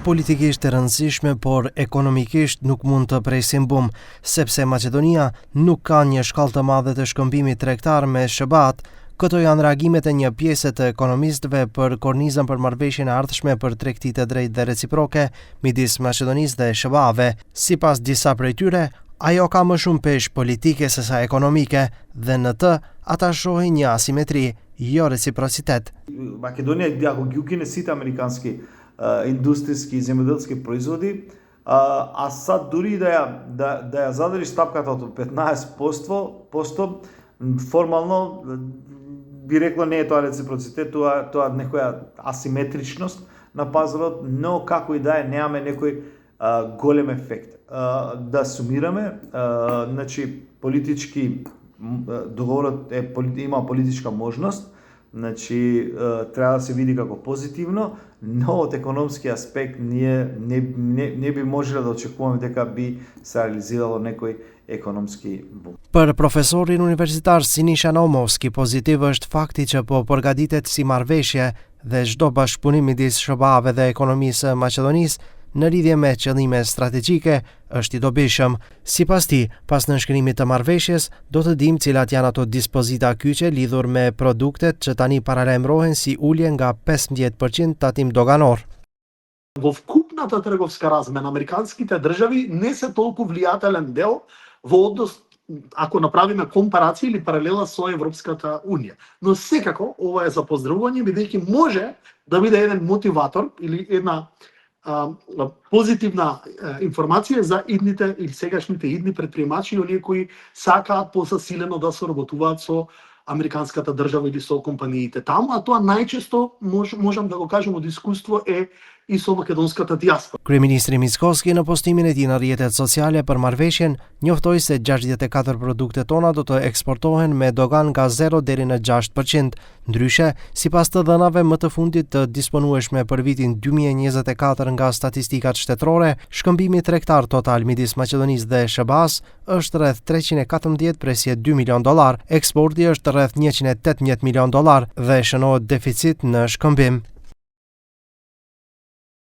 Politikisht e rëndësishme, por ekonomikisht nuk mund të presim bum, sepse Maqedonia nuk ka një shkallë të madhe të shkëmbimit tregtar me SHBA-t. Këto janë reagimet e një pjesë të ekonomistëve për kornizën për marrëveshjen e ardhshme për tregtitë të drejtë dhe reciproke midis Maqedonisë dhe SHBA-ve. Sipas disa prej tyre, ajo ka më shumë peshë politike se sa ekonomike dhe në të ata shohin një asimetri, jo reciprocitet. Македонија, ако ги укине сите американски индустријски и земјоделски производи, а сад дури да ја задржи стапката од 15%, формално би рекло не е тоа реципроцитет, тоа некоја асиметричност на пазарот, но како и да е, немаме некој голем ефект. Да сумираме, значи политички договорот има политичка можност, значи треба да се види како позитивно, но од економски аспект ние не би можеле да очекуваме дека би се реализирало некој ekonomski bum. Për profesorin universitar Sinisha Naumovski, pozitiv është fakti që po përgatitet si marrëveshje dhe çdo bashkëpunim midis SHBA-ve dhe ekonomisë së Maqedonisë në lidhje me qëllime strategjike është i dobishëm. Sipas tij, pas nënshkrimit të marrëveshjes, do të dimë cilat janë ato dispozita kyçe lidhur me produktet që tani paralajmërohen si ulje nga 15% tatim doganor. Во вкупната трговска размена американските држави не се толку влијателен дел во однос, ако направиме компарација или паралела со Европската Унија. Но секако ова е за поздравување, бидејќи може да биде еден мотиватор или една позитивна информација за идните или сегашните идни претприемачи, оние кои сакаат посасилено да соработуваат со американската држава или со компаниите таму, а тоа најчесто можам да го кажем од искуство е и со македонската диаспора. Kryeministri Mickoski në postimin e tij në rrjetet sociale për marrëveshjen njoftoi se 64 produkte tona do të eksportohen me dogan nga 0 deri në 6%. Ndryshe, sipas të dhënave më të fundit të disponueshme për vitin 2024 nga statistikat shtetërore, shkëmbimi tregtar total midis Maqedonisë dhe SHBA-s është rreth $314.2 milion, eksporti është rreth $118 milion dhe shënohet deficit në shkëmbim.